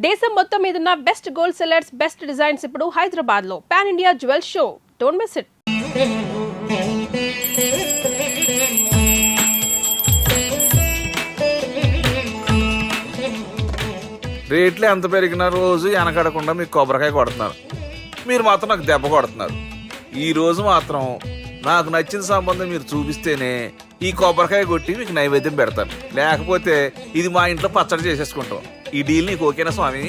దేశం మొత్తం మీదున్న best gold sellers, best designs ఇప్పుడు హైదరాబాద్ లో pan India jewel show. Don't miss it. రేట్లు ఎంత పెరిగిన రోజు వెనకడకుండా మీకు కొబ్బరికాయ కొడుతున్నారు, మీరు మాత్రం నాకు దెబ్బ కొడుతున్నారు. ఈ రోజు మాత్రం నాకు నచ్చిన సంబంధం మీరు చూపిస్తేనే ఈ కొబ్బరికాయ కొట్టి మీకు నైవేద్యం పెడతాను, లేకపోతే ఇది మా ఇంట్లో పచ్చడి చేసేసుకుంటాం. ఈ డీల్ నీకు ఓకేనా స్వామి?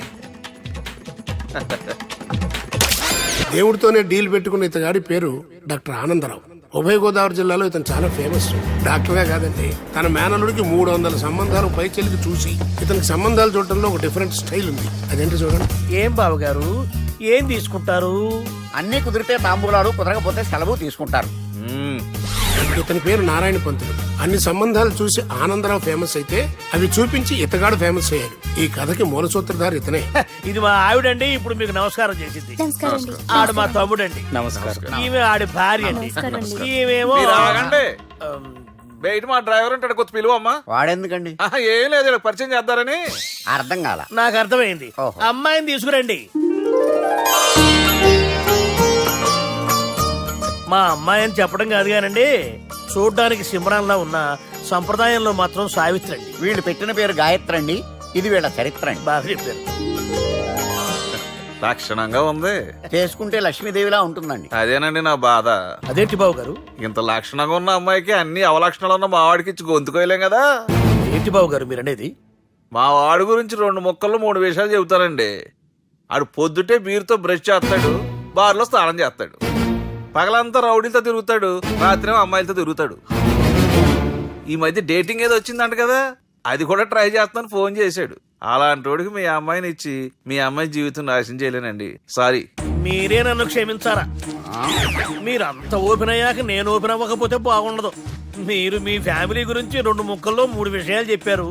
దేవుడితోనే డీల్ పెట్టుకున్న ఇతగాడి పేరు డాక్టర్ ఆనందరావు. ఉభయ గోదావరి జిల్లాలో ఇతను చాలా ఫేమస్. డాక్టర్గా కాదండి, తన మేనల్లుడికి 300 సంబంధాలు పైచెలికి చూసి ఇతనికి సంబంధాలు చూడటంలో ఒక డిఫరెంట్ స్టైల్ ఉంది. అదేంటి చూడండి. ఏం బావగారు, ఏం తీసుకుంటారు? అన్ని కుదిరితే తాంబూలాలు, కుదరకపోతే సెలవు తీసుకుంటారు. ఇతని పేరు నారాయణ పంతులు. అన్ని సంబంధాలు చూసి ఆనందరావు ఫేమస్ అయితే అవి చూపించి ఇతగాడు ఫేమస్ అయ్యాడు. ఈ కథకి మూల సూత్రధారి ఇతనే. ఇది మా ఆవిడండి, ఇప్పుడు మీకు నమస్కారం చేసింది. ఆడు మా తమ్ముడండి. నమస్కారం. ఈమె ఆడి భార్య అండి. ఈమెమో మీరు ఆగండి. బయట మా డ్రైవర్ ఉంటాడు, కొత్త పిలువమ్మా. వాడెందుకండి? ఏం లేదు, ఇలా పరిచయం చేద్దారని. అర్థం కాల. నాకు అర్థమైంది. ఓహో. అమ్మాయిని తీసుకురండి. మా అమ్మాయి అని చెప్పడం కాదు కానండి, చూడ్డానికి సింహరాన్లా ఉన్న సంప్రదాయంలో మాత్రం సావిత్రి అండి. వీళ్ళు పెట్టిన పేరు గాయత్రి అండి. ఇది వీళ్ళ చరిత్ర అండి. బాగా చెప్పారు. లక్షణంగా ఉంది. చేసుకుంటే లక్ష్మీదేవిలా ఉంటుందండి. అదేనండి నా బాధ. అదేంటి బాబు గారు? ఇంత లక్షణంగా ఉన్న అమ్మాయికి అన్ని అవలక్షణాలు ఉన్న మా వాడికి ఇచ్చి గొంతుకోయలేం కదా. ఏంటి బాబు గారు మీరు అనేది? మా వాడి గురించి 2 ముక్కల్లో 3 విషయాలు చెబుతానండి. ఆడు పొద్దుటే బీరుతో బ్రష్ చేస్తాడు, బార్లో స్నానం చేస్తాడు, పగలంతా రౌడీలతో తిరుగుతాడు, రాత్రి అమ్మాయిలతో తిరుగుతాడు. ఈ మధ్య డేటింగ్ ఏదో వచ్చిందంట కదా, అది కూడా ట్రై చేస్తాను ఫోన్ చేశాడు. అలాంటి వాడికి మీ అమ్మాయిని ఇచ్చి మీ అమ్మాయి జీవితం నాశనం చేయలేనండి. సారీ. మీరే నన్ను క్షమించారా? మీరు అంత ఓపెన్ అయ్యాక నేను ఓపెన్ అవ్వకపోతే బాగుండదు. మీరు మీ ఫ్యామిలీ గురించి 2 ముక్కల్లో 3 విషయాలు చెప్పారు.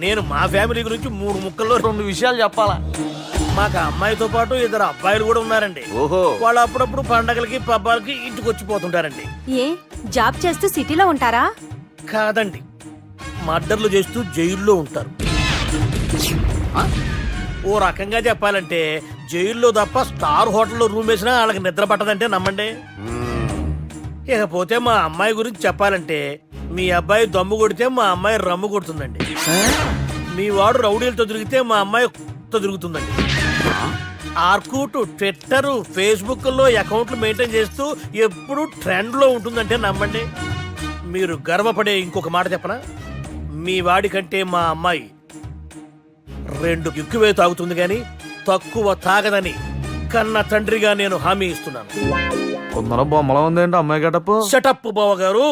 నేను మా ఫ్యామిలీ గురించి 3 ముక్కల్లో 2 విషయాలు చెప్పాలా? మాకు అమ్మాయితో పాటు 2 అబ్బాయిలు కూడా ఉన్నారండి. ఓహో. వాళ్ళు అప్పుడప్పుడు పండగలకి పబ్బాలకి ఇంటికి వచ్చిపోతుంటారండి. ఏ జాబ్ చేస్తూ సిటీలో ఉంటారా? కాదండి, మర్డర్లు చేస్తూ జైల్లో ఉంటారు. ఓ రకంగా చెప్పాలంటే జైల్లో తప్ప స్టార్ హోటల్లో రూమ్ వేసినా వాళ్ళకి నిద్ర పట్టదంటే నమ్మండి. ఇకపోతే మా అమ్మాయి గురించి చెప్పాలంటే మీ అబ్బాయి దమ్ము కొడితే మా అమ్మాయి రమ్ము కొడుతుందండి. మీ వాడు రౌడీలతో తిరిగితే మా అమ్మాయి తిరుగుతుందండి. ఆర్కూట్, ట్విట్టర్, ఫేస్బుక్ లో అకౌంట్లు మెయింటైన్ చేస్తూ ఎప్పుడు ట్రెండ్ లో ఉంటుందంటే నమ్మండి. మీరు గర్వపడే ఇంకొక మాట చెప్పనా? మీ వాడి కంటే మా అమ్మాయి 2 ఎక్కువే తాగుతుంది గాని తక్కువ తాగదని కన్న తండ్రిగా నేను హామీ ఇస్తున్నాను. కొందరు బొమ్మలా ఉందేంటి అమ్మాయి గడప? సెటప్ బావ గారు.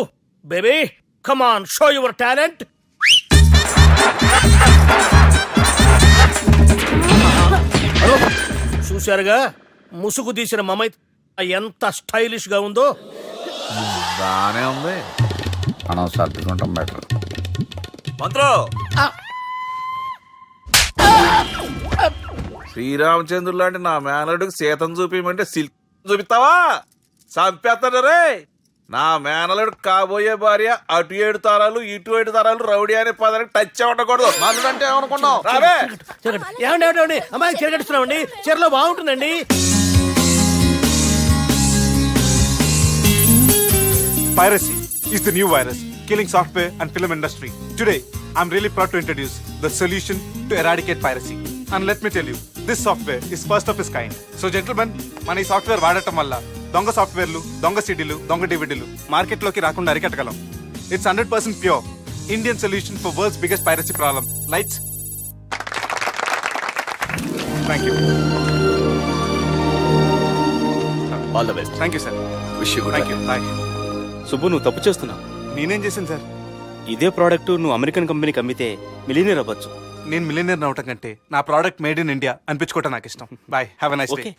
Baby come on, show your talent. చూశారుగా ముసుగు తీసిన మమై ఎంత స్టైలిష్ గా ఉందో. బానే ఉంది. మనం సర్దుకుంటాం బెటర్. మంత్రో, శ్రీరామచంద్రుడు లాంటి నా మేనలుడికి సీతను చూపించమంటే సిల్క్ చూపిస్తావా? చంపేస్తాడు రే. నా మేనలుడు కాబోయే భార్య అటు 7 తరాలు ఇటు 7 తరాలు రౌడీ అనే పదానికి టచ్ ఉండకూడదు. మనడు అంటే ఏమనుకున్నావు? రావే. ఏమండి అమ్మాయికి చీర కట్టిస్తున్నామండి. చీరలో బాగుంటుందండి. Piracy is the new virus killing software and film industry. Today, I'm really proud to introduce the solution to eradicate piracy. And let me tell you, this software is first of its kind. So gentlemen, మన ఈ software వాడటం వల్ల దొంగ సాఫ్ట్వేర్లు, దొంగ సిడీలు, దొంగ డివిడీలు మార్కెట్లోకి రాకుండా అరికట్టగలం. It's 100% pure Indian solution for world's biggest piracy problem. Lights. Thank you. All the best. Thank you, sir. Wish you good. Thank you. Bye. Subbu, నువ్వు తప్పు చేస్తున్నావు. నేనేం చేశాను సార్? ఇదే ప్రోడక్ట్ నువ్వు అమెరికన్ కంపెనీకి అమ్మితే మిలియనీర్ అవ్వచ్చు. నేను మిలియనర్ అవటం కంటే నా ప్రోడక్ట్ మేడ్ ఇన్ ఇండియా అనిపించుకోవటం నాకు ఇష్టం. Bye, have a nice day. Okay.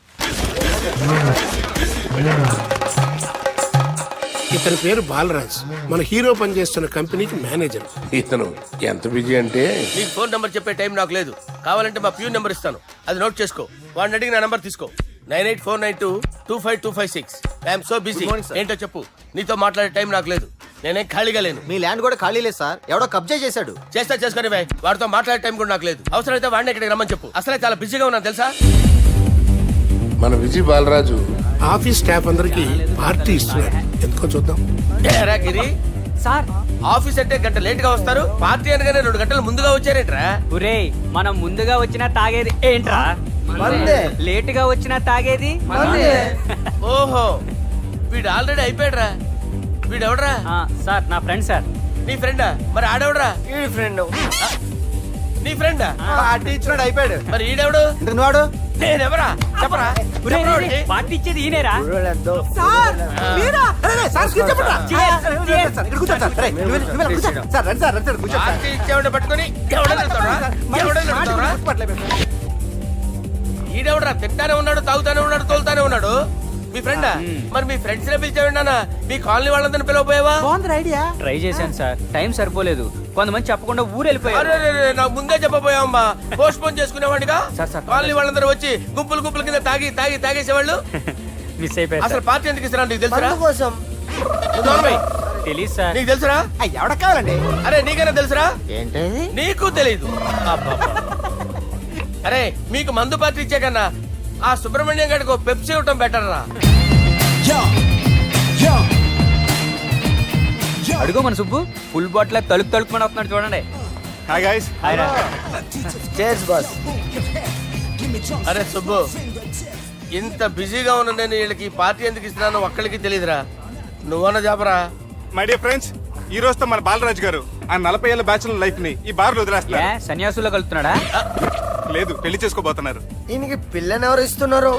ఇతని పేరు బాలరాజ్. మన హీరో పనిచేస్తున్న కంపెనీకి మేనేజర్. ఇతను ఎంత బిజీ అంటే నీకు ఫోన్ నెంబర్ చెప్పే టైం నాకు లేదు. కావాలంటే మా ప్యూన్ నెంబర్ ఇస్తాను, అది నోట్ చేసుకో. వాడిని అడిగి నా నెంబర్ తీసుకో. 9849225256. I'm so busy. ఏంటో చెప్పు. నీతో మాట్లాడే టైం నాకు లేదు. నేనేం ఖాళీగా లేను. మీ ల్యాండ్ కూడా ఖాళీ లేదు సార్, ఎవడో కబ్జా చేశాడు. చేస్తా చేసుకుని వాడితో మాట్లాడే టైం కూడా నాకు లేదు. అవసరమైతే వాడిని ఇక్కడికి రమ్మని చెప్పు. అసలే చాలా బిజీగా ఉన్నాను తెలుసా. మన విజయ్ బాలరాజు ఆఫీస్ స్టాఫ్ అందరికి పార్టీ ఇస్తున్నాడు. ఎందుకో చూద్దాం. ఏరా గిరి సార్ ఆఫీస్ అంటే గంట లేట్ గా వస్తారు, పార్టీ అనగానే 2 గంటలు ముందుగా వచ్చారేంట్రా? ఒరే, మనం ముందుగా వచ్చినా తాగేది ఏంట్రా? లేట్ గా వచ్చినా తాగేది. ఓహో, వీడు ఆల్రెడీ అయిపోయాడురా. వీడెవడరా? సార్ నా ఫ్రెండ్ సార్. నీ ఫ్రెండా? మరి ఆడెవడరా? ఫ్రెండ్. నీ ఫ్రెండా? పార్టీ ఇచ్చినాడు, అయిపోయాడు. మరి ఈడెవడు? వాడు నేనెవరా చెప్పరా? పార్టీ ఇచ్చేది ఈయనేరా? పార్టీ ఇచ్చేవాడిని పట్టుకొని ఈడెవడరా? తింటానే ఉన్నాడు, తాగుతానే ఉన్నాడు, తోలుతానే ఉన్నాడు. మీ ఫ్రెండా? మరి మీ ఫ్రెండ్స్ నే పిలిచేవాడి అన్న. మీ కాలనీ వాళ్ళందరినీ పిలవపోయావా? ట్రై చేశాను సార్, టైం సరిపోలేదు. కొంతమంది చెప్పకుండా ఊరు వెళ్ళిపోయారు. నాకు ముందే చెప్పబోయావమ్మా. పోస్ట్ పోన్ చేసుకునేవాడిగా. సార్. కాలనీ వాళ్ళందరూ వచ్చి గుంపులు గుంపుల కింద తాగేసేవాళ్ళు. మిస్ అయిపోయారు. అసలు పార్టీ ఎందుకు ఇస్తున్నా నీకు తెలుసురా? తెలీదు సార్. నీకు తెలుసురా? ఎవడ కావాలండి? అరే నీకైనా తెలుసురా? ఏంటి నీకు తెలీదు. అరే మీకు మందు పార్టీ ఇచ్చే కన్నా ఆ సుబ్రహ్మణ్యం గారికి పెప్సీ ఇవ్వటం బెటర్ రా. అడుగు మన సుబ్బు ఫుల్ బాటిల్ తలుపుకొని వస్తున్నాడు చూడండి. Hi guys. అరే సుబ్బు, ఇంత బిజీగా ఉన్న నేను వీళ్ళకి ఈ పార్టీ ఎందుకు ఇస్తున్నాను ఒక్కడికి తెలియదురా. నువ్వన్నా చెప్పరా? మై డియర్ ఫ్రెండ్స్, ఈ రోజుతో మన బాలరాజు గారు ఆ 40 ఏళ్ల బ్యాచులర్ లైఫ్ ని ఈ బార్ లో వదిలేస్తున్నారు. సన్యాసుల్లో కలుపుతున్నాడా? లేదు, పెళ్లి చేసుకోబోతున్నారు. ఈయనకి పిల్లని ఎవరు ఇస్తున్నారు?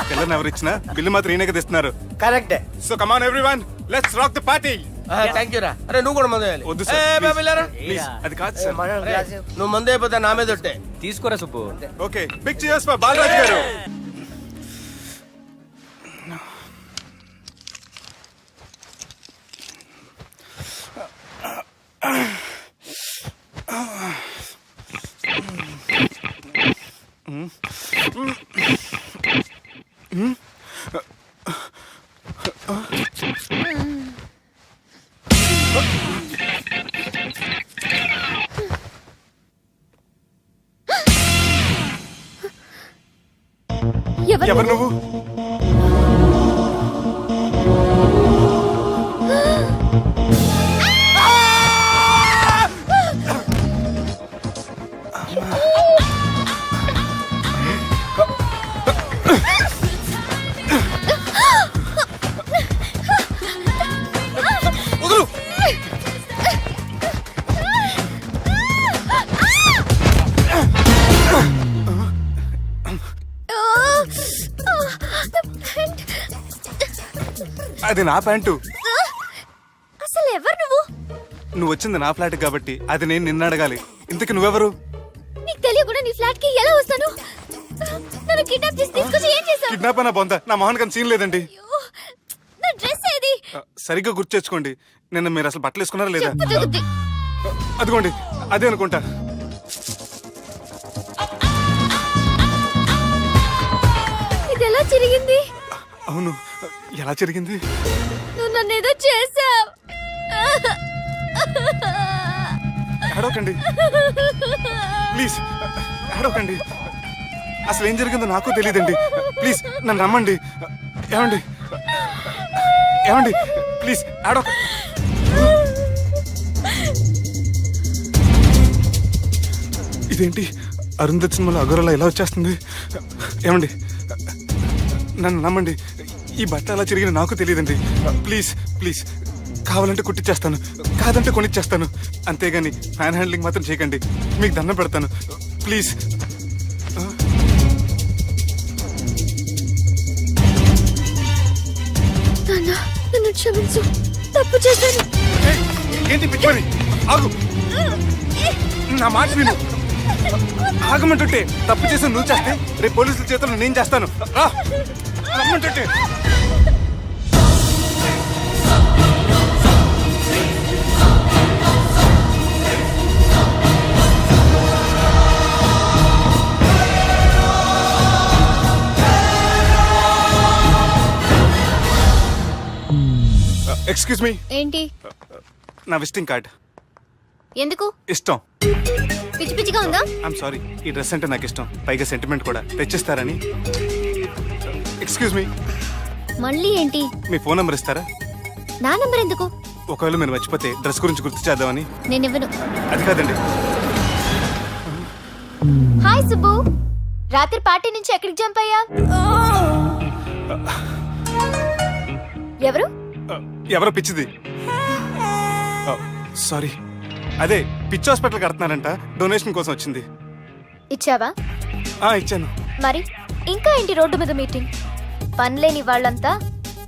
పిల్లని ఎవరు ఇచ్చినా బిల్లు మాత్రం ఈయనకి తెస్తున్నారు. కరెక్టే. So come on everyone, let's rock the party. Thank you రా. అరే నువ్వు కూడా మందు వేయాలి. వద్దు ఏ, సార్, బాబు వెళ్ళారా? ప్లీజ్. అది కాదు సార్. నువ్వు మందు అయిపోతే నా మీద ఒట్టే. తీసుకోరా Subbu. Okay, big cheers for Balaraju గారు. ఎవరు నువ్వు? అది నా ప్యాంటు. అసలు ఎవరు నువ్వు? నువ్వు వచ్చింది నా ఫ్లాట్ కాబట్టి అది నేను నిన్ను అడగాలి. ఇంతకు నువ్వెవరు? నీకు తెలియకుండా నీ ఫ్లాట్ కి ఎలా వస్తాను? నన్ను కిడ్నాప్ చేసి తీసుకొచ్చి ఏం చేశావు? కిడ్నాప్ అన్న బొంద, నా మొహన్ కన్నా సీన్ లేదండి. నా డ్రెస్ ఏది? సరిగ్గా గుర్తు తెచ్చుకోండి. నిన్న మీరు అసలు బట్టలు వేసుకున్నారా లేదా? చెప్పు జగతి. అదిగోండి, అదే అనుకుంటా. ఇది ఎలా జరిగింది? అవును, ఎలా జరిగింది? నువ్వు నన్ను ఏదో చేసావు. అడవకండి ప్లీజ్, అడవకండి. అసలు ఏం జరిగిందో నాకు తెలియదండి. ప్లీజ్ నన్ను రమ్మండి. ఏమండి ఏమండి ప్లీజ్ అడవ. ఇదేంటి అరుంధతి సినిమాలో అగోరలా ఎలా వచ్చేస్తుంది? ఏమండి నన్ను నమ్మండి, ఈ బట్ట అలా చిరిగిన నాకు తెలియదండి. ప్లీజ్ ప్లీజ్, కావాలంటే కుట్టిచ్చేస్తాను, కాదంటే కొనిచ్చేస్తాను. అంతేగాని హ్యాండ్ హ్యాండ్లింగ్ మాత్రం చేయకండి, మీకు దండం పెడతాను ప్లీజ్. నన్ను క్షమించు, తప్పు చేశాను. ఏంటి పిచ్చిపని? ఆగు, నా మాట విను. ఆగమంటుంటే తప్పు చేసి నువ్వు చేస్తే రేపు పోలీసుల చేతుల్లో నేను చేస్తాను. రా రమ్మంటుంటే. ఎక్స్క్యూజ్ మీ, ఏంటి? నా విజిటింగ్ కార్డ్. ఎందుకు? ఇష్టం. పిచ్చి పిచ్చిగా ఉందా? ఐఎమ్ సారీ, ఈ డ్రెస్ అంటే నాకు ఇష్టం, పైగా సెంటిమెంట్ కూడా. తెచ్చిస్తారని. ఎక్స్క్యూజ్ మీ, మళ్ళీ ఏంటి? మీ ఫోన్ నెంబర్ ఇస్తారా? నా నంబర్ ఎందుకు? ఒకవేళ మీరు మర్చిపోతే డ్రెస్ గురించి గుర్తు చేద్దామని. నేను ఇవ్వను. అది కాదండి. హాయ్ సుబ్బు, రాత్రి పార్టీ నుంచి ఎక్కడికి జంప్ అయ్యా? ఎవరు? ఎవరో పిచ్చిది. సారీ, అదే పిచ్చి హాస్పిటల్ కడుతున్నారంట, డొనేషన్ కోసం వచ్చింది. ఇచ్చావా? ఇచ్చాను. మరి ఇంకా ఏంటి రోడ్డు మీద మీటింగ్? పనిలేని వాళ్ళంతా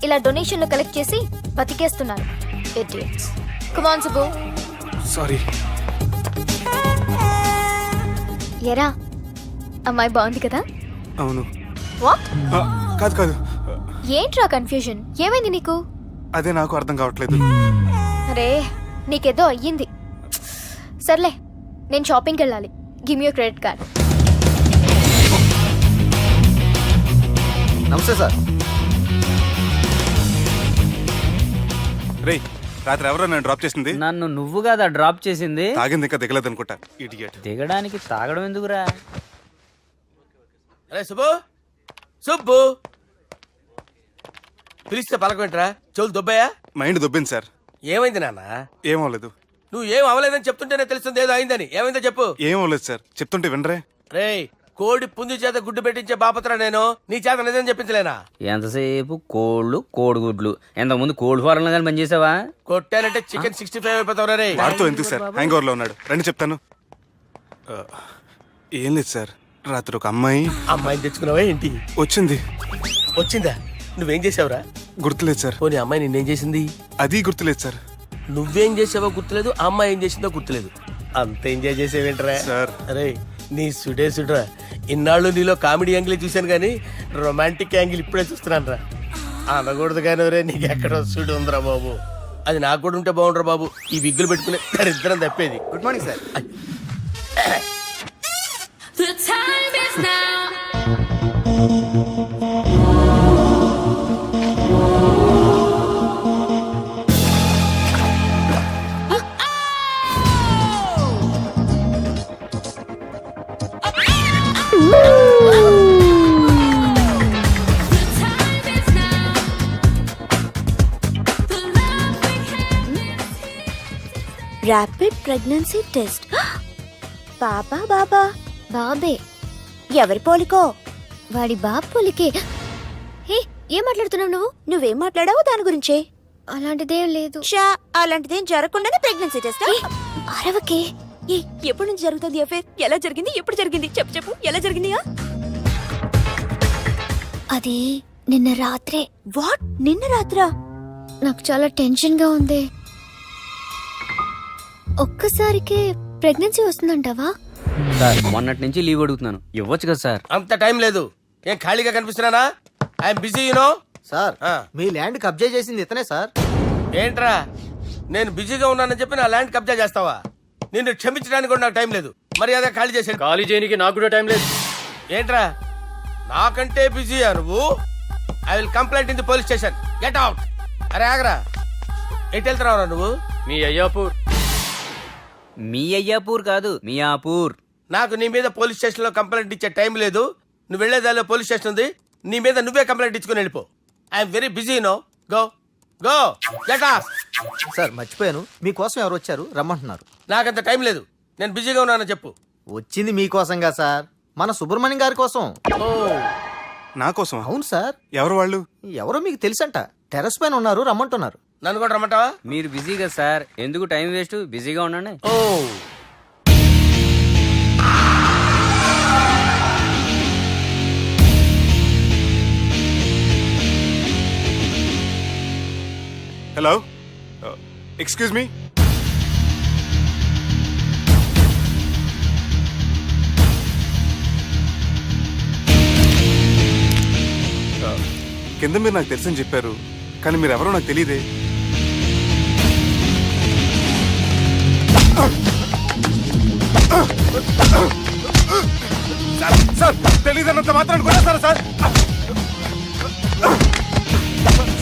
ఇలా డొనేషన్లు కలెక్ట్ చేసి బతికేస్తున్నారు. Idiots. Come on, Subbu. Sorry. ఎరా, అమ్మాయి బాగుంది కదా? అవును. వాట్? కాదు కాదు, ఏంట్రా కన్ఫ్యూజన్? ఏమైంది నీకు? అదే నాకు అర్థం కావట్లేదు. అరే, నీకేదో అయ్యింది. సర్లే, నేను షాపింగ్కి వెళ్ళాలి. Give me your credit card. నమస్తే సార్. రేయ్, రాత్రి ఎవరో నన్ను డ్రాప్ చేసింది? నన్ను నువ్వు కదా డ్రాప్ చేసింది. తాగింది ఇంకా దిగలేదు అనుకుంటా. ఇడియట్. దిగడానికి తాగడం ఎందుకురా? అరే సుబ్బు, సుబ్బు పిలిస్తే పలకమంటరా? చెవులు దొబ్బాయా? Mind దొబ్బింది sir. ఏమైంది నాన్న? ఏమవలేదు. నువ్వు ఏం అవలేదని చెప్తుంటేనే తెలుస్తుంది ఏదో అయిందని. ఏమైందో చెప్పు. ఏమవలేదు సార్, చెప్తుంటే వినరే. రేయ్, కోడి పుంజు చేత గుడ్డు పెట్టించే బాపత్ర నేను. నీ చేత నిజం చెప్పించలేనా? ఎంతసేపు కోళ్ళు కోడిగుడ్లు. ఎంతకుముందు కోడి ఫారంలో కానీ పనిచేసావా? కొట్టానంటే చికెన్ 65 అయిపోతావు రే. వాడితో ఎందుకు సార్, హ్యాంగ్ ఓవర్ లో ఉన్నాడు. రండి చెప్తాను. ఏం లేదు సార్, రాత్రి ఒక అమ్మాయిని తెచ్చుకున్నావా ఏంటి? వచ్చిందా? నువ్వేం చేసావురా? గుర్తులేదు సార్. పోనీ అమ్మాయి నిన్నేం చేసింది? అది గుర్తులేదు సార్. నువ్వేం చేసావో గుర్తులేదు, ఆ అమ్మాయి ఏం చేసిందో గుర్తులేదు. అంత ఎంజాయ్ చేసేవేంట్రా సార్? అరే నీ సుడే సుడ్రా. ఇన్నాళ్ళు నీలో కామెడీ యాంగిల్ చూశాను కానీ రొమాంటిక్ యాంగిల్ ఇప్పుడే చూస్తున్నాను రా. అనకూడదు కానీ రే, నీకు ఎక్కడ సుడు ఉందిరా బాబు. అది నాకు కూడా ఉంటే బాగుండ్రా బాబు. ఈ విగ్గులు పెట్టుకునే ఇద్దరం తప్పేది. Good morning sir. Rapid pregnancy test. బాబా బాబా బాబే. ఎవరి పోలికో? వాడి బాబు పోలికే. హే, ఏం మాట్లాడుతున్నావు నువ్వు? నువ్వేం మాట్లాడావు దాని గురించే? అలాంటిదేం లేదు. అలాంటిదేం జరగకుండానే ప్రెగ్నెన్సీ టెస్ట్? అరవకే. ఎప్పటి నుంచి జరుగుతుంది అఫేర్? ఎలా జరిగింది? ఎప్పుడు జరిగింది? చెప్పు చెప్పు, ఎలా జరిగింది? అది నిన్న రాత్రే. వాట్? నిన్న రాత్రా? నాకు చాలా టెన్షన్ గా ఉంది. ఒక్కసారికే ప్రెగ్నెన్సీ వస్తుందంటావా? సార్, మొన్నటి నుంచి లీవ్ అడుగుతున్నాను, ఇవ్వచ్చు కదా సార్? అంత టైం లేదు. ఏం ఖాళీగా కనిపిస్తున్నానా? I'm busy you know. సార్, మీ ల్యాండ్ కబ్జా చేసింది ఇతనే సార్. ఏంట్రా, నేను బిజీగా ఉన్నానని చెప్పి నా ల్యాండ్ కబ్జా చేస్తావా? నిన్ను క్షమించడానికి కూడా నాకు టైం లేదు. మరి అదే ఖాళీ చేసాడు. ఖాళీ చేయడానికి నాకు కూడా టైం లేదు. ఏంట్రా, నాకంటే బిజీయా నువ్వు? I will complaint in the police station. Get out. అరే ఆగరా, ఎటు వెళ్తున్నావురా నువ్వు? మీ అయ్యాపూర్. మీ అయ్యాపూర్ కాదు, మియాపూర్. నాకు నీ మీద పోలీస్ స్టేషన్ లో కంప్లైంట్ ఇచ్చే టైం లేదు. నువ్వు వెళ్లేదాలో పోలీస్ స్టేషన్ ఉంది. నీ మీద నువ్వే కంప్లైంట్ ఇచ్చుకుని వెళ్ళిపో. I'm very busy no. Go go get off. Sir మర్చిపోయాను, మీకోసం ఎవరు వచ్చారు రమ్మంటున్నారు. నాకంత టైం లేదు, నేను బిజీగా ఉన్నానని చెప్పు. వచ్చింది మీకోసంగా సార్, మన సుబ్రహ్మణ్యం గారి కోసం. ఓ, నా కోసం? అవును సార్. ఎవరు వాళ్ళు? ఎవరో మీకు తెలుసంట, టెర్రస్ పైన ఉన్నారు, రమ్మంటున్నారు. నన్ను కూడా రమ్మంటావా? మీరు బిజీ కదా సార్, ఎందుకు టైం వేస్ట్? బిజీగా ఉండండి. ఓ, హలో, ఎక్స్క్యూజ్ మీ. కింద మీరు నాకు తెలుసని చెప్పారు, కానీ మీరు ఎవరో నాకు తెలియదే. సార్, తెలియదన్నంత మాత్రం కూడా సార్.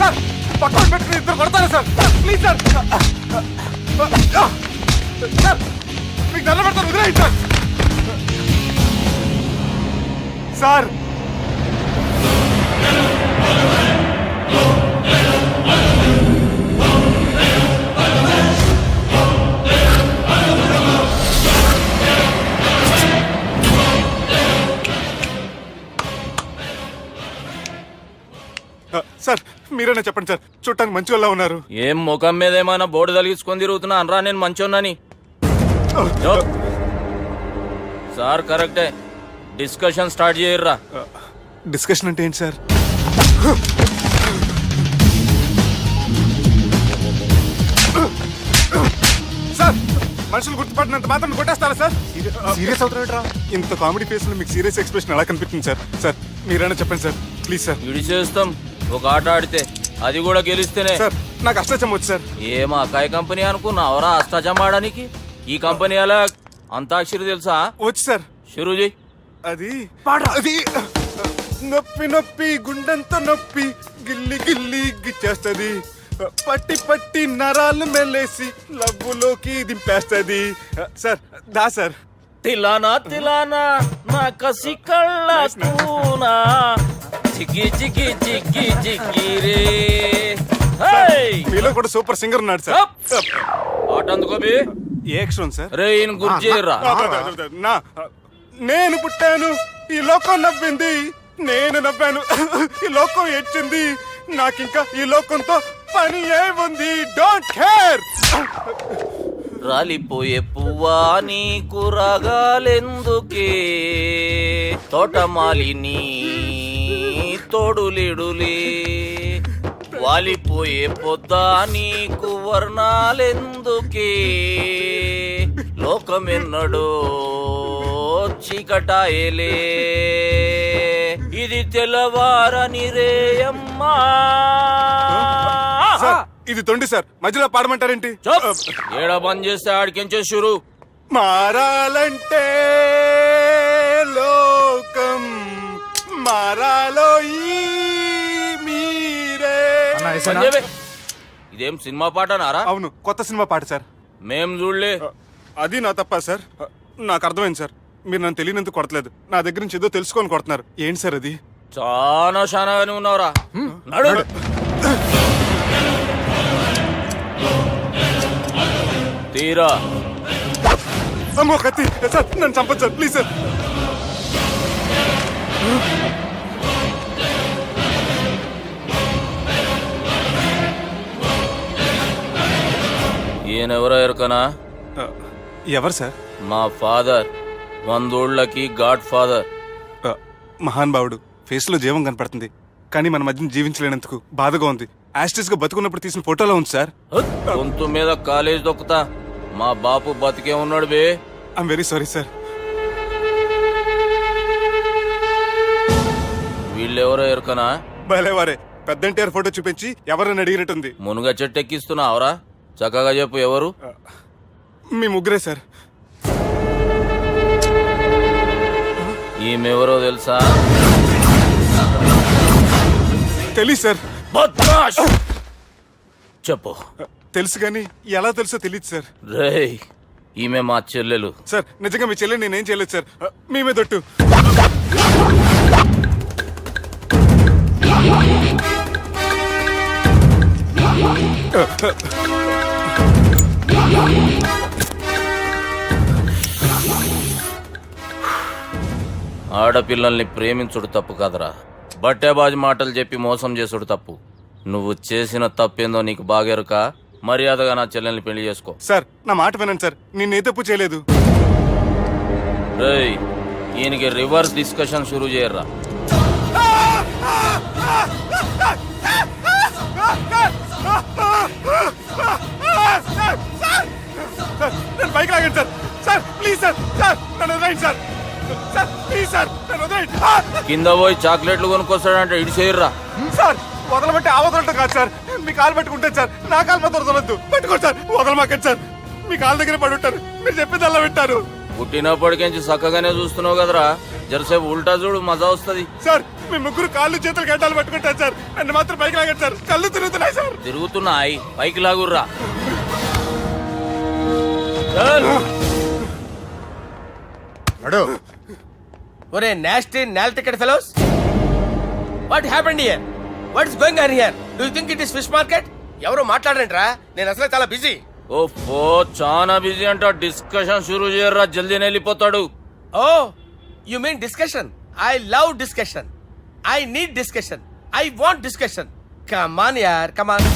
సార్, పక్కన పెట్టుకుని ఇద్దరు కొడతారా సార్? Please sir. సార్ మీకు దండం పెడతాను, వదిలేయండి సార్. సార్ సార్ మీరైనా చెప్పండి సార్, చూడటానికి మంచి వాళ్ళ ఉన్నారు. ఏం ముఖం మీద ఏమైనా బోర్డు తలిగించుకొని తిరుగుతున్నా అనరా నేను మంచోన్నాని? సార్ కరెక్టే, డిస్కషన్ స్టార్ట్ చేయర్రా. డిస్కషన్ అంటే ఏంటి సార్? సార్ మనుషులు గుర్తుపడినంత మాత్రం కొట్టేస్తారా సార్? సీరియస్ అవుతారా? ఇంత కామెడీ ఫేస్ లో మీకు సీరియస్ ఎక్స్ప్రెషన్ ఎలా కనిపిస్తుంది సార్? సార్ మీరైనా చెప్పండి సార్, ప్లీజ్ సార్. ఇడి చేస్తాం ఒక ఆట ఆడితే, అది కూడా గెలిస్తేనే. సార్ నాకు అష్టచం వచ్చు సార్. ఏం అకాయ కంపెనీ అనుకున్నావరా అష్టాచం ఆడడానికి? ఈ కంపెనీ అలా అంతాక్షరి తెలుసా? వచ్చు సార్. షురూజీ. అది అది నొప్పి నొప్పి గుండెంత నొప్పి గిల్లి గిల్లి గిచ్చేస్తుంది, పట్టి పట్టి నరాలు మెల్లేసి లవ్వులోకి దింపేస్తుంది. సార్ దా సార్. తిలానా తిలానా నా కసి కళ్ళ కూనా చిక్కి చిక్కి చిక్కి చిక్కి రే. మీలో కూడా సూపర్ సింగర్ ఉన్నాడు సార్. ఆట అందుకోబి ఏ అక్షరం సార్? రే ఈయన గుర్తు చేయర్రా. నా నేను పుట్టాను, ఈ లోకం నవ్వింది, నేను నవ్వాను, ఈ లోకం ఏడ్చింది, నాకింకా ఈ లోకంతో పని ఏముంది, డోంట్ కేర్. రాలిపోయే పువ్వా నీకు రాగాలెందుకే, తోటమాలిని తోడులిడులే, వాలిపోయే పొద్దా నీకు వర్ణాలెందుకే, లోకమెన్నడో చీకటాయలే, ఇది తెల్లవారని రేయమ్మా. సార్ ఇది తొండి సార్, మధ్యలో పాడమంటారేంటి? ఏడ బంద్ చేస్తే ఆడికించే షురు. మారాలంటే లోకం మారాలో ఈ మీరే. ఇదేం సినిమా పాట నారా? అవును, కొత్త సినిమా పాట సార్. మేం చూడలే. అది నా తప్ప సార్? నాకు అర్థమైంది సార్, మీరు నన్ను తెలియనందుకు కొడతలేదు, నా దగ్గర నుంచి ఏదో తెలుసుకొని కొడుతున్నారు. ఏంటి సార్ అది? చాలా శానాగానే ఉన్నావురా. నడు. తీరా. అమ్మో కత్తి సార్, నన్ను చంపదు సార్, ప్లీజ్ సార్. ఈయనెవరో ఎరకనా? ఎవరు సార్? మా ఫాదర్, 100 గాడ్ ఫాదర్. మహాన్ భావుడు, ఫేస్ లో జీవం కనపడుతుంది, కానీ మన మధ్యన జీవించలేనందుకు బాధగా ఉంది. యాస్టిస్ గా బతుకున్నప్పుడు తీసిన ఫోటోలో ఉంది సార్. గొంతు మీద కాలేజ్ దొక్కుతా, మా బాపు బతికే ఉన్నాడు బే. I'm very sorry sir. వీళ్ళెవరో ఎరకనా? భలేవారే, పెద్ద ఎన్టీఆర్ ఫోటో చూపించి ఎవరని అడిగినట్టుంది. మునుగ చెట్టు ఎక్కిస్తున్నావురా? చక్కగా చెప్పు ఎవరు? మీ ముగ్గురే సార్. ఈమెవరో తెలుసా? తెలీదు సార్. బద్మాష్. చెప్పు. తెలుసు కానీ ఎలా తెలుసో తెలియదు సార్. రేయ్, ఈమె మా చెల్లెలు. సార్ నిజంగా మీ చెల్లెని నేనేం చేయలేదు సార్, మీ మీద ఒట్టు. ఆడపిల్లల్ని ప్రేమించుడు తప్పు కాదురా, బట్టేబాజు మాటలు చెప్పి మోసం చేసుడు తప్పు. నువ్వు చేసిన తప్పేందో నీకు బాగెరుక. మర్యాదగా నా చెల్లెల్ని పెళ్లి చేసుకో. సార్ నా మాట వినండి సార్, నేనే తప్పు చేయలేదు. రేయ్, ఈయనకి రివర్స్ డిస్కషన్ షురూ చేయర్రా. నేను బైక్ లాగండి sir. Sir please sir, sir నన్ను వదిలేయండి సార్. సార్ ప్లీజ్ సార్ నన్ను వదిలేయండి. కింద పోయి చాక్లెట్లు కొనుక్కొస్తాడంటే ఇటు చేయర్రా. సార్ వదలబట్టి ఆ వదలటం కాదు సార్, మీ కాలు పట్టుకుంటాను సార్, నా కాలు మాత్రం వదలొద్దు. పట్టుకోండి సార్, వదలమాకండి సార్, మీ కాలు దగ్గర పడి ఉంటారు, మీరు చెప్పింది అలా వింటారు. పుట్టినప్పటికేంచి చక్కగానే చూస్తున్నావు కదరా జరసేపు ఉల్టా చూడు మజా వస్తుంది. సార్ మీ ముగ్గురు కాళ్ళు చేతులు గడ్డాలు పట్టుకుంటారు సార్, నన్ను మాత్రం పైకి లాగండి సార్, కళ్ళు తిరుగుతున్నాయి సార్. తిరుగుతున్నాయి పైకి లాగుర్రా. ఒరే nasty null ticket fellows, what happened here? What is going on here? Do you think it is fish market? ఎవరో మాట్లాడరంట్రా, నేను అసలే చాలా బిజీ. ఓ చాలా బిజీ అంట. డిస్కషన్ షురూ చేయర్రా, జల్దీ వెళ్ళిపోతాడు. Oh you mean discussion? I love discussion. I need discussion. I want discussion. Come on యార్, కమ్ ఆన్.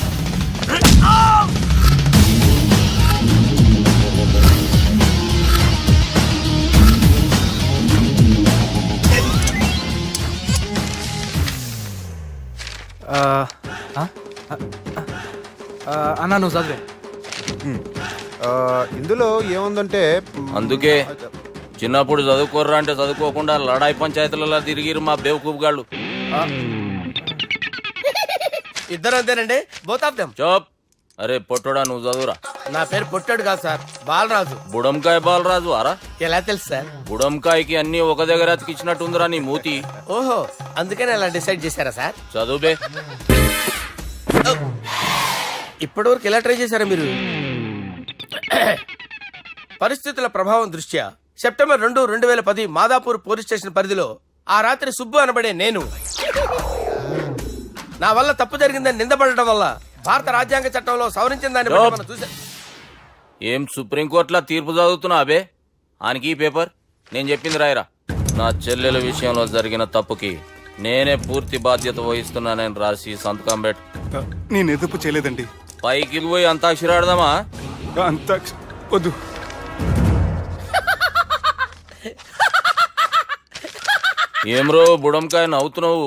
అన్నా నువ్వు చదివే. ఇందులో ఏముందంటే అందుకే చిన్నప్పుడు చదువుకోర్రా అంటే చదువుకోకుండా లడాయి పంచాయతీలలో తిరిగిరు మా బేవకూపు గాళ్ళు. ఇద్దరు అంతేనండి, బోత్ ఆఫ్ దెమ్. చోప్. అరే పొట్టోడా నువ్వు చదువురా. నా పేరు పొట్టాడు కాదు సార్, బాలరాజు. బుడంకాయ బాలరాజు అరా? ఎలా తెలుసు సార్? బుడంకాయకి అన్ని ఒక దగ్గర అతికిచ్చినట్టుందిరా నీ మూతి. ఓహో, అందుకని అలా డిసైడ్ చేశారా సార్? చదువుబే. ఇప్పటి వరకు ఎలా ట్రై చేశారా మీరు? పరిస్థితుల ప్రభావం దృష్ట్యా సెప్టెంబర్ 2, 2010 మాదాపూర్ పోలీస్ స్టేషన్ పరిధిలో ఆ రాత్రి సుబ్బు అనబడే నేను నా వల్ల తప్పు జరిగిందని నిందపడటం వల్ల భారత రాజ్యాంగ చట్టంలో సవరించిన దాన్ని బట్టి మనం చూసా. ఏం సుప్రీంకోర్టులో తీర్పు చదువుతున్నా అబే? ఆనికి ఈ పేపర్ నేను చెప్పింది రాయరా. నా చెల్లెల విషయంలో జరిగిన తప్పుకి నేనే పూర్తి బాధ్యత వహిస్తున్నానని రాసి సంతకం పెట్టు. నేను ఎదుపు చేయలేదండి. పైకి పోయి అంతాక్షరి ఆడదామా? అంత వద్దు. ఏమ్రో బుడంకాయ నవ్వుతున్నావు?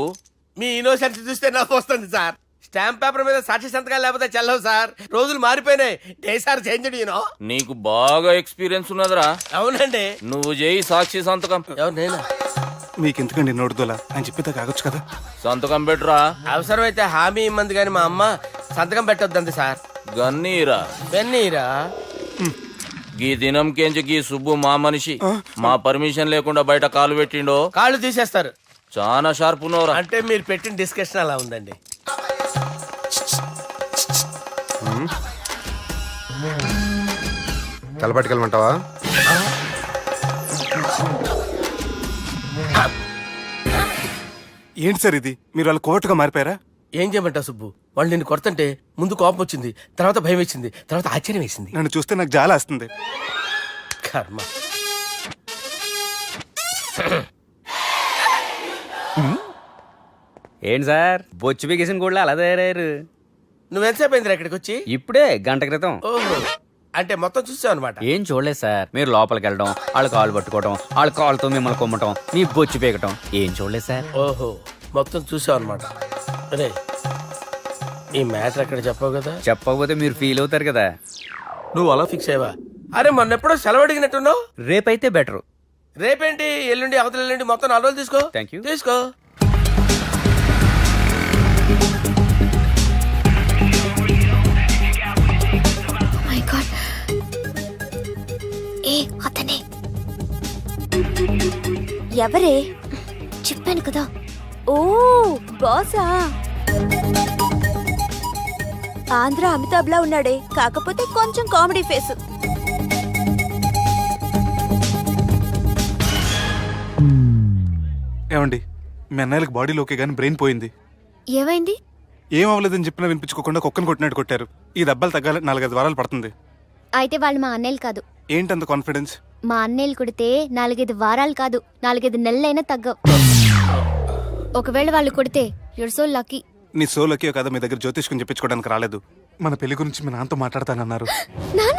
మీ ఇన్నోసెన్స్ చూస్తే నాకు వస్తుంది సార్. స్టాంప్ పేపర్ మీద సాక్షి సంతకాలు లేకపోతే చెల్లవు సార్. రోజులు మారిపోయినాయి. Day sir change you know. నీకు బాగా ఎక్స్పీరియన్స్ ఉన్నదిరా. అవునండి. నువ్వు చేయి సాక్షి సంతకం. ఎవరు నేనా? మీకెందుకండి నోడుదోలా అని చెప్పితే కాగొచ్చు కదా. సంతకం పెట్టురా. అవసరమైతే హామీ ఇమ్మంది కానీ మా అమ్మ సంతకం పెట్టొద్దండి సార్. గన్నీరా పెన్నీరా? గీ దినంకేంచి గీ సుబ్బు మా మనిషి. మా పర్మిషన్ లేకుండా బయట కాలు పెట్టిండో కాళ్ళు తీసేస్తారు. చాలా షార్ప్ ఉన్నవరా. అంటే మీరు పెట్టిన డిస్కషన్ అలా ఉందండి. తలపట్టుకెళ్ళమంటావా? ఏంటి సార్ ఇది? మీరు వాళ్ళు కోర్టుగా మారిపోయారా? ఏం చేయమంటావు సుబ్బు? వాళ్ళు నిన్ను కొడుతుంటే ముందు కోపం వచ్చింది, తర్వాత భయం వేసింది, తర్వాత ఆశ్చర్యం వేసింది. నన్ను చూస్తే నాకు జాలి వస్తుంది. కర్మ. ఏంటి సార్ బొచ్చు బిగేసిన కూడా అలా తయారయ్యారు? నువ్వెంతసేపు అయిందిరా ఇక్కడికి వచ్చి? ఇప్పుడే గంట క్రితం. ఓహో, అంటే మొత్తం చూసావు అనమాట. ఏం చూడలేదు సార్. మీరు లోపలికి వెళ్ళడం, వాళ్ళ కాళ్ళు పట్టుకోవడం, వాళ్ళ కాళ్ళతో మిమ్మల్ని కొమ్మటం, మీ బొచ్చు పీకటం ఏం చూడలేదు సార్. ఓహో, మొత్తం చూసావు అనమాట. అరే ఈ మ్యాటర్ అక్కడ చెప్పావు కదా. చెప్పకపోతే మీరు ఫీల్ అవుతారు కదా. నువ్వు అలా ఫిక్స్ అయ్యవా? అరే మొన్నెప్పుడో సెలవు అడిగినట్టున్నావు. రేపైతే బెటరు. రేపేంటి, ఎల్లుండి, అవతల ఎల్లుండి, మొత్తం 4 రోజులు తీసుకో. Thank you. తీసుకో. మై గాడ్, ఏ అతనే ఎవరే? చెప్పాను కదా. ఓ బాసా. ఆంధ్ర అమితాబ్ లా ఉన్నాడే, కాకపోతే కొంచెం కామెడీ ఫేస్. ఏమండి, మీ అన్నయ్యలకు బాడీలో ఓకే కానీ బ్రెయిన్ పోయింది. ఏమైంది? ఏం అవ్వలేదని చెప్పినా వినిపించుకోకుండా కుక్కను కొట్టినట్టు కొట్టారు. ఈ దెబ్బలు తగ్గాలి 4-5 వారాలు పడుతుంది. అయితే వాళ్ళు మా అన్నయ్యలు కాదు. ఏంటంత కాన్ఫిడెన్స్? మా అన్నయ్యలు కొడితే 4-5 వారాలు కాదు, 4-5 నెలలైనా తగ్గవు. ఒకవేళ వాళ్ళు కొడితే యూర్ సో లక్కీ. నీ సోలోకి కదా మీ దగ్గర జ్యోతిష్కం చెప్పించుకోవడానికి రాలేదు. మన పెళ్లి గురించి మీ నాన్నతో మాట్లాడతానన్నారు. నాన్న